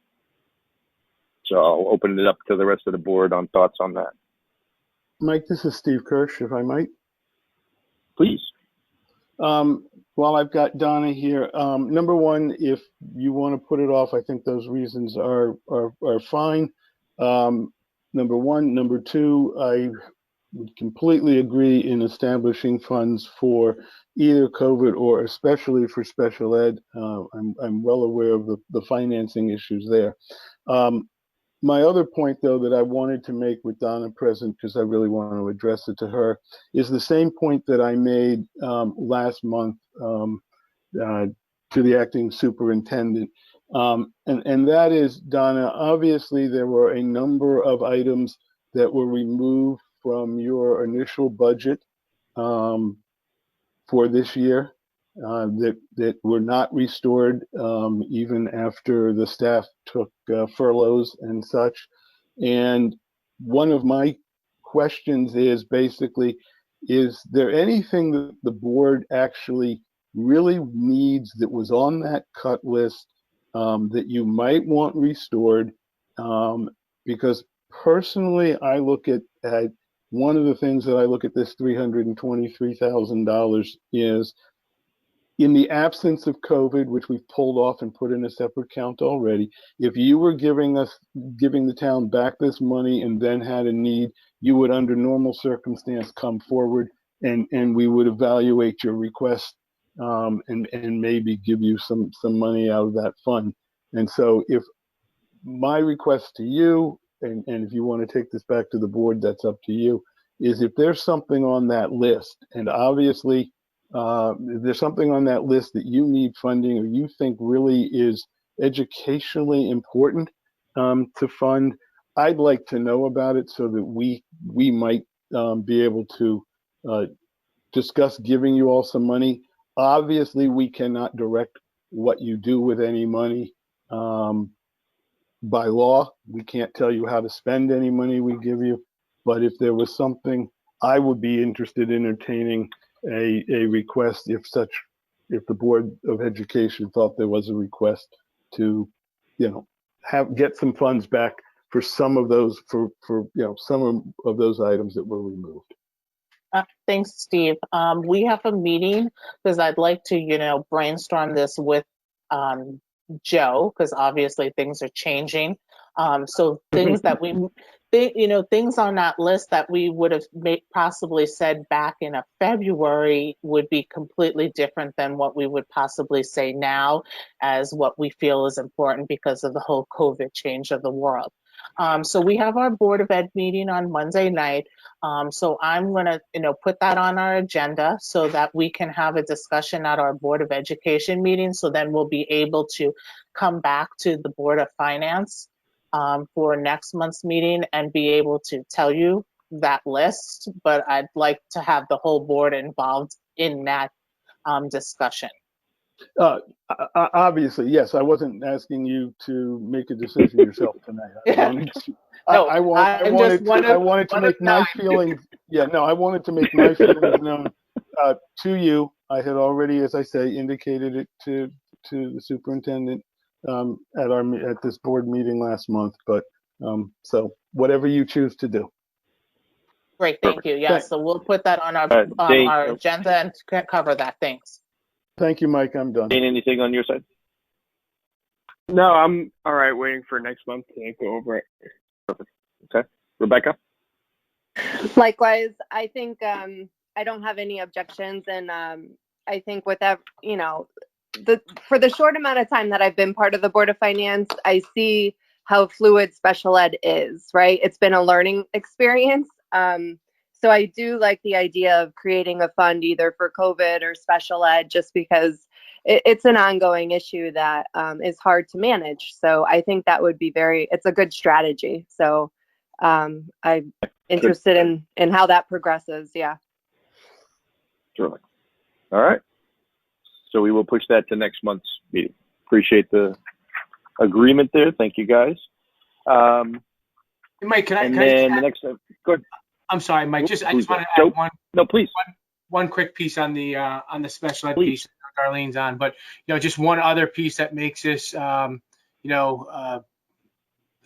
So I'll open it up to the rest of the board on thoughts on that. Mike, this is Steve Kirsch, if I might. Please. While I've got Donna here, number one, if you want to put it off, I think those reasons are fine. Number one. Number two, I would completely agree in establishing funds for either COVID or especially for special ed. I'm well aware of the financing issues there. My other point, though, that I wanted to make with Donna present, because I really want to address it to her, is the same point that I made last month to the acting superintendent. And that is, Donna, obviously there were a number of items that were removed from your initial budget for this year that were not restored even after the staff took furloughs and such. And one of my questions is basically, is there anything that the board actually really needs that was on that cut list that you might want restored? Because personally, I look at one of the things that I look at this $323,000 is, in the absence of COVID, which we've pulled off and put in a separate count already, if you were giving the town back this money and then had a need, you would, under normal circumstance, come forward and we would evaluate your request and maybe give you some money out of that fund. And so if my request to you, and if you want to take this back to the board, that's up to you, is if there's something on that list, and obviously if there's something on that list that you need funding or you think really is educationally important to fund, I'd like to know about it so that we might be able to discuss giving you all some money. Obviously, we cannot direct what you do with any money. By law, we can't tell you how to spend any money we give you, but if there was something, I would be interested in entertaining a request if the Board of Education thought there was a request to, get some funds back for some of those, some of those items that were removed. Thanks, Steve. We have a meeting because I'd like to, brainstorm this with Joe, because obviously things are changing. So things that things on that list that we would have possibly said back in February would be completely different than what we would possibly say now as what we feel is important because of the whole COVID change of the world. So we have our Board of Ed meeting on Monday night. So I'm going to, put that on our agenda so that we can have a discussion at our Board of Education meeting. So then we'll be able to come back to the Board of Finance for next month's meeting and be able to tell you that list. But I'd like to have the whole board involved in that discussion. Obviously, yes. I wasn't asking you to make a decision yourself tonight. I wanted to make my feelings. Yeah, no, I wanted to make my feelings known to you. I had already, as I say, indicated it to the superintendent at this board meeting last month. But so whatever you choose to do. Great, thank you. Yeah, so we'll put that on our agenda and cover that. Thanks. Thank you, Mike. I'm done. Dane, anything on your side? No, I'm all right. Waiting for next month to go over it. Perfect. Okay. Rebecca? Likewise, I think I don't have any objections, and I think with that, for the short amount of time that I've been part of the Board of Finance, I see how fluid special ed is, right? It's been a learning experience. So I do like the idea of creating a fund either for COVID or special ed, just because it's an ongoing issue that is hard to manage. So I think that would be it's a good strategy. So I'm interested in how that progresses. Yeah. Terrific. All right. So we will push that to next month's meeting. Appreciate the agreement there. Thank you, guys. Mike, can I the next go ahead. I'm sorry, Mike. I just want to add one. No, please. One quick piece on the special ed Please. piece that Darlene's on, but just one other piece that makes this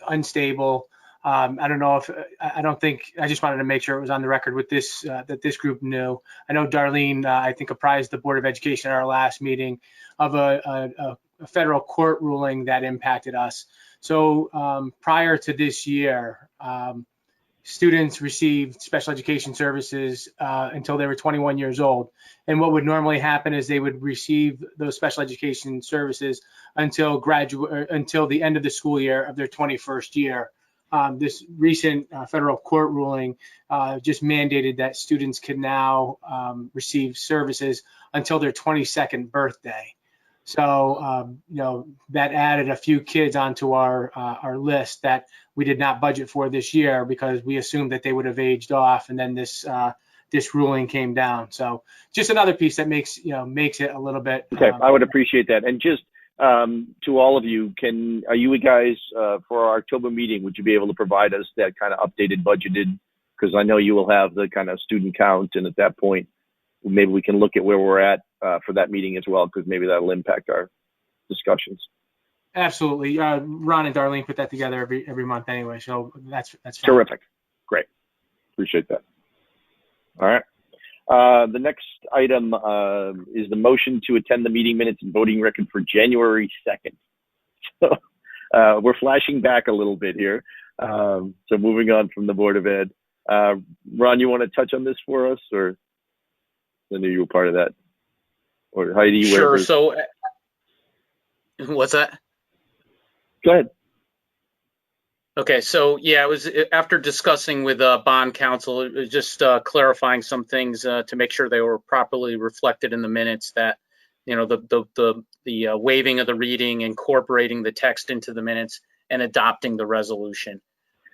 unstable. I don't know if, I don't think, I just wanted to make sure it was on the record with this, that this group knew. I know Darlene, I think, apprised the Board of Education at our last meeting of a federal court ruling that impacted us. So prior to this year, students received special education services until they were 21 years old. And what would normally happen is they would receive those special education services until the end of the school year of their 21st year. This recent federal court ruling just mandated that students can now receive services until their 22nd birthday. So, you know, that added a few kids onto our list that we did not budget for this year because we assumed that they would have aged off, and then this ruling came down. So just another piece that makes it a little bit. Okay, I would appreciate that. And just to all of you, are you guys for our October meeting, would you be able to provide us that kind of updated budgeted? Because I know you will have the kind of student count, and at that point, maybe we can look at where we're at for that meeting as well, because maybe that'll impact our discussions. Absolutely. Ron and Darlene put that together every month anyway, so that's fine. Terrific. Great. Appreciate that. All right. The next item is the motion to attend the meeting minutes and voting record for January 2nd. So we're flashing back a little bit here. So moving on from the Board of Ed. Ron, you want to touch on this for us, or I knew you were part of that? Or Heidi? Sure. So what's that? Go ahead. Okay, so yeah, it was after discussing with bond counsel, it was just clarifying some things to make sure they were properly reflected in the minutes. That, you know, the waiving of the reading, incorporating the text into the minutes, and adopting the resolution.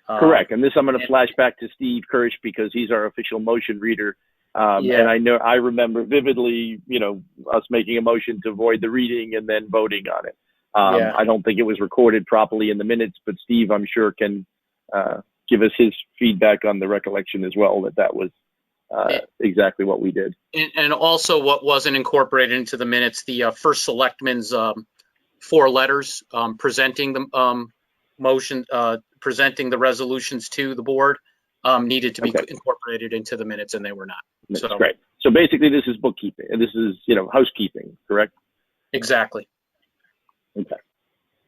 Correct. And this I'm going to flash back to Steve Kirsch because he's our official motion reader. And I remember vividly, you know, us making a motion to void the reading and then voting on it. I don't think it was recorded properly in the minutes, but Steve, I'm sure, can give us his feedback on the recollection as well, that was exactly what we did. And also what wasn't incorporated into the minutes, the first selectman's 4 letters presenting the motion, presenting the resolutions to the board needed to be incorporated into the minutes, and they were not. That's great. So basically this is bookkeeping, and this is, you know, housekeeping, correct? Exactly. Okay.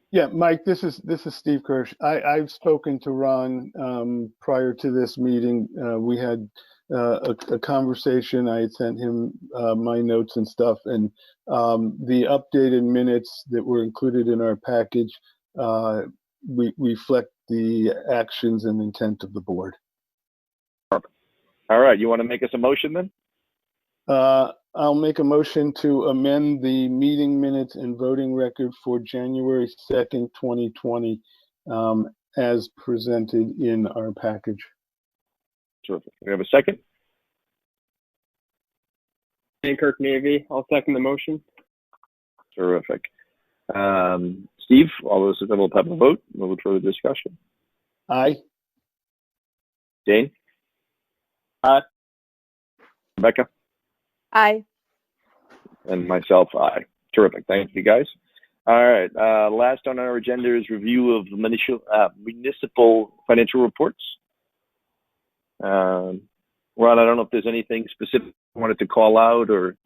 Yeah, Mike, this is Steve Kirsch. I've spoken to Ron prior to this meeting. We had a conversation. I had sent him my notes and stuff, and the updated minutes that were included in our package we reflect the actions and intent of the board. All right, you want to make us a motion then? I'll make a motion to amend the meeting minutes and voting record for January 2nd, 2020, as presented in our package. Terrific. We have a second? Kirk Navy, I'll second the motion. Terrific. Steve, all those in favor will have a vote. Move for the discussion. Aye. Dane? Aye. Rebecca? Aye. And myself, aye. Terrific. Thank you, guys. All right. Last on our agenda is review of municipal financial reports. Ron, I don't know if there's anything specific you wanted to call out or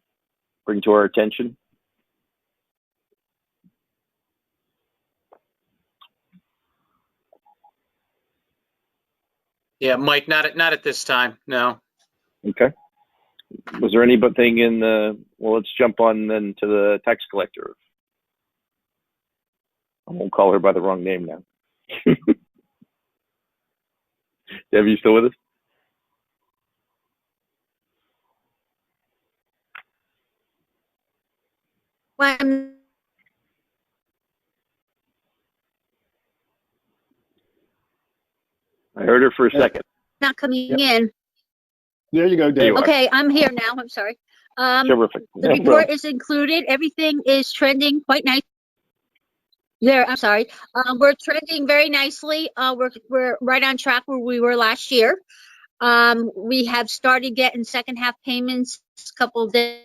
bring to our attention. Yeah, Mike, not at this time. No. Okay. Was there anything in the, well, let's jump on then to the tax collector. I won't call her by the wrong name now. Deb, you still with us? When I heard her for a second. not coming in. There you go, Dave. Okay, I'm here now. I'm sorry. Terrific. The report is included. Everything is trending quite nice. There, I'm sorry. We're trending very nicely. We're right on track where we were last year. We have started getting second half payments a couple of days.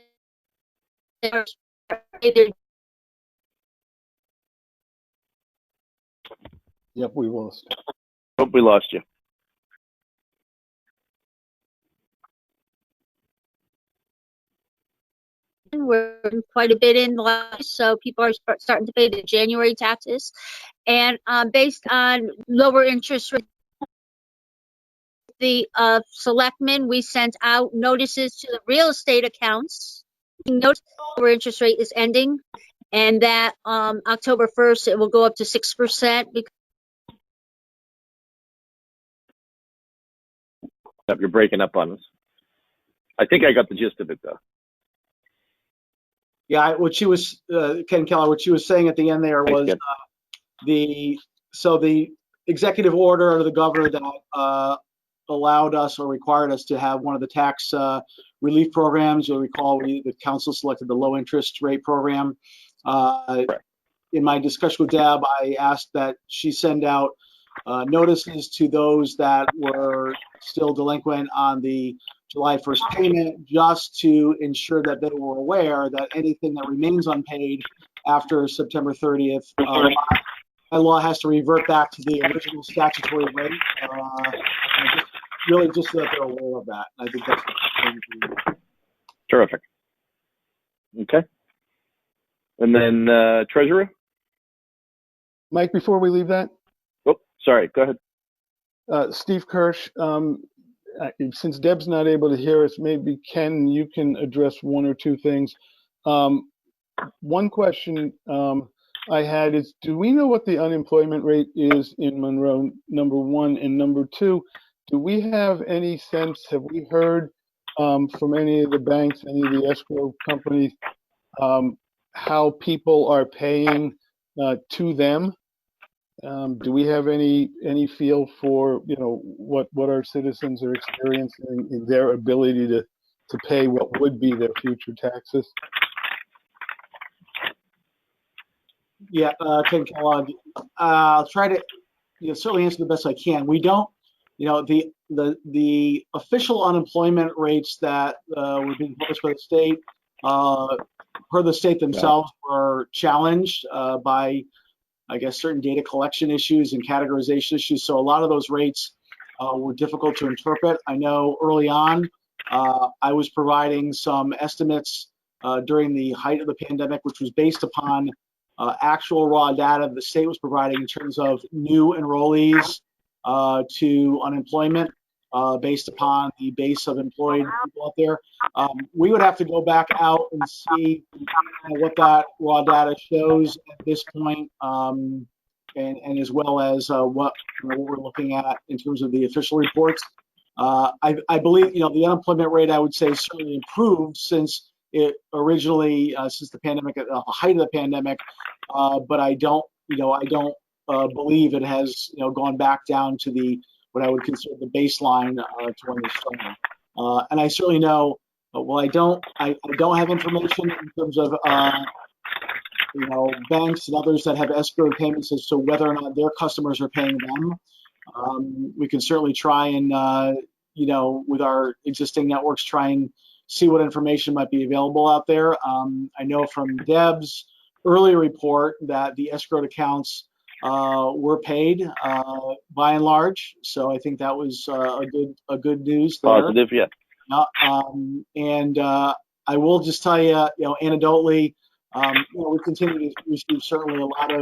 Yep, we lost. Oh, we lost you. We're quite a bit in the last, so people are starting to pay the January taxes. And based on lower interest rates, the selectmen, we sent out notices to the real estate accounts. Notice lower interest rate is ending, and that October 1st it will go up to 6%. You're breaking up on us. I think I got the gist of it though. Yeah, what she was, Ken Keller, what she was saying at the end there was the executive order under the governor that allowed us or required us to have one of the tax relief programs. You'll recall the council selected the low interest rate program. In my discussion with Deb, I asked that she send out notices to those that were still delinquent on the July 1st payment, just to ensure that they were aware that anything that remains unpaid after September 30th, by law has to revert back to the original statutory rate. Just so that they're aware of that. I think that's terrific. Okay. And then treasurer? Mike, before we leave that? Oh, sorry, go ahead. Steve Kirsch, since Deb's not able to hear us, maybe Ken, you can address one or two things. One question I had is, do we know what the unemployment rate is in Monroe, number one? And number two, do we have any sense, have we heard from any of the banks, any of the escrow companies, how people are paying to them? Do we have any feel for, you know, what our citizens are experiencing in their ability to pay what would be their future taxes? Yeah, Ken Kellogg, I'll try to certainly answer the best I can. We don't, the official unemployment rates that were being published by the state, per the state themselves, were challenged by, I guess, certain data collection issues and categorization issues. So a lot of those rates were difficult to interpret. I know early on, I was providing some estimates during the height of the pandemic, which was based upon actual raw data the state was providing in terms of new enrollees to unemployment based upon the base of employed people out there. We would have to go back out and see what that raw data shows at this point, and as well as what we're looking at in terms of the official reports. I believe the unemployment rate, I would say, certainly improved since it originally since the pandemic, at the height of the pandemic, but I don't believe it has gone back down to what I would consider the baseline to when it started. And I certainly know, well, I don't have information in terms of banks and others that have escrow payments as to whether or not their customers are paying them. We can certainly try and with our existing networks, try and see what information might be available out there. I know from Deb's earlier report that the escrowed accounts were paid by and large, so I think that was a good news there. Positive, yeah. And I will just tell you, anecdotally, we continue to receive certainly a lot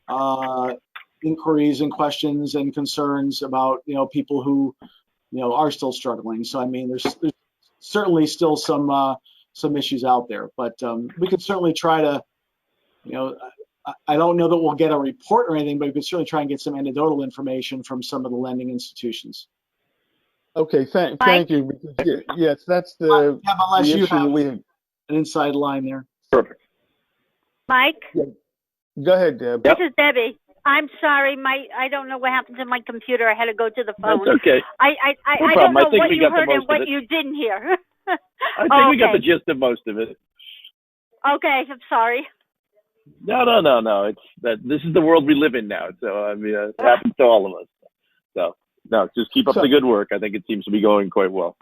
of inquiries and questions and concerns about people who are still struggling. So I mean, there's certainly still some issues out there, but we could certainly try to, I don't know that we'll get a report or anything, but we could certainly try and get some anecdotal information from some of the lending institutions. Okay, thank you. Yes, that's the unless you issue have we have. an inside line there. Perfect. Mike? Yeah. Go ahead, Deb. This is Debbie. I'm sorry, I don't know what happened to my computer. I had to go to the phone. That's okay. I No don't know problem. what you heard and of what it. you didn't hear. I think we got the gist of most of it. Okay, I'm sorry. No. It's that this is the world we live in now. So I mean, it happens to all of us. So no, just keep up the good work. I think it seems to be going quite well.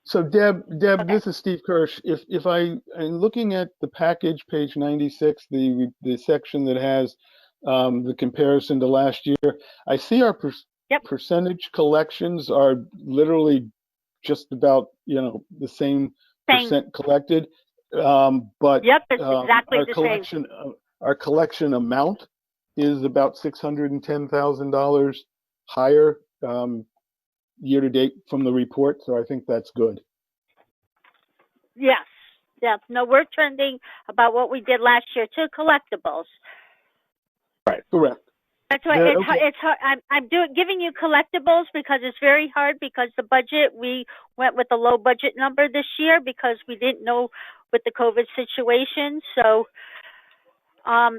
So Deb, this is Steve Kirsch. If I'm looking at the package, page 96, the section that has the comparison to last year, I see our Yep. percentage collections are literally just about, the same percent collected. But Yep, it's exactly the same. Our collection amount is about $610,000 higher year to date from the report. So I think that's good. Yes. Yes. No, we're trending about what we did last year to collectibles. Right. Correct. That's why Yeah, it's okay. it's hard. I'm giving you collectibles because it's very hard because the budget, we went with a low budget number this year because we didn't know with the COVID situation. So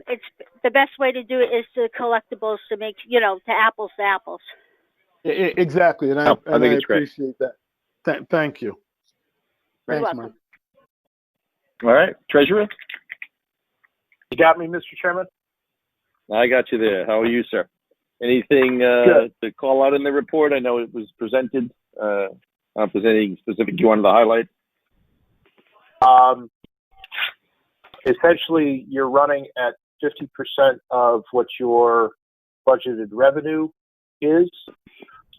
it's the best way to do it is to collectibles to make, to apples to apples. Exactly. And I think it's great. appreciate that. Thank you. You're Thanks, welcome. All right, Treasurer? You got me, Mr. Chairman? I got you there. How are you, sir? Anything to call out in the report? I know it was presented. If there's anything specific you wanted to highlight? Essentially, you're running at 50% of what your budgeted revenue is.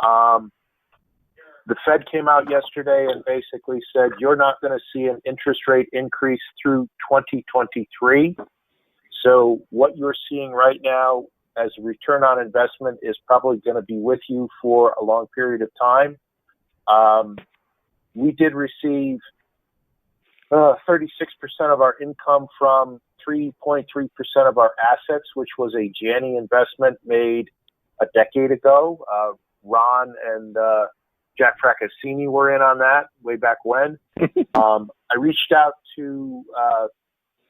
The Fed came out yesterday and basically said you're not going to see an interest rate increase through 2023. So what you're seeing right now as a return on investment is probably going to be with you for a long period of time. We did receive 36% of our income from 3.3% of our assets, which was a Janney investment made a decade ago. Ron and Jack Fraccassini were in on that way back when. I reached out to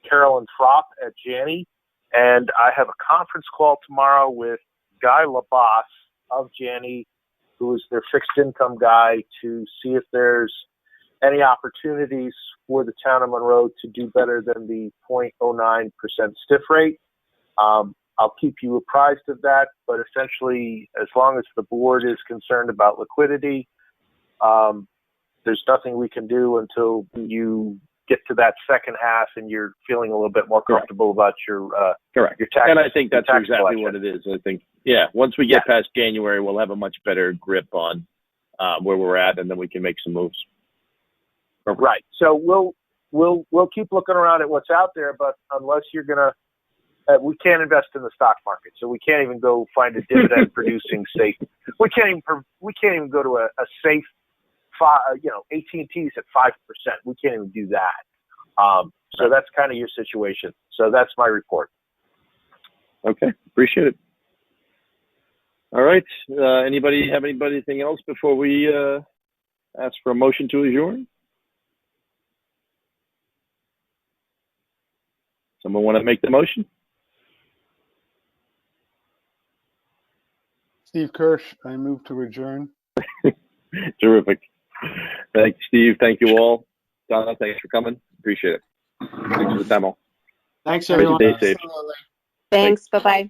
Carolyn Fropp at Janney, and I have a conference call tomorrow with Guy LaBosse of Janney, who is their fixed income guy, to see if there's any opportunities for the town of Monroe to do better than the 0.09% stiff rate. I'll keep you apprised of that, but essentially, as long as the board is concerned about liquidity, there's nothing we can do until you get to that second half and you're feeling a little bit more comfortable about your Correct. Your tax. And I think that's exactly collection. what it is. I think, once we get past January, we'll have a much better grip on where we're at, and then we can make some moves. Right. So we'll keep looking around at what's out there, but unless you're gonna, we can't invest in the stock market, so we can't even go find a dividend producing safe. We can't even go to a safe, AT&T's at 5%. We can't even do that. So that's kind of your situation. So that's my report. Okay, appreciate it. All right. Anybody have anything else before we ask for a motion to adjourn? Someone want to make the motion? Steve Kirsch, I move to adjourn. Terrific. Thanks, Steve. Thank you all. Donna, thanks for coming. Appreciate it. Thanks for the time all. Thanks, everyone. Stay safe. Thanks. Bye-bye.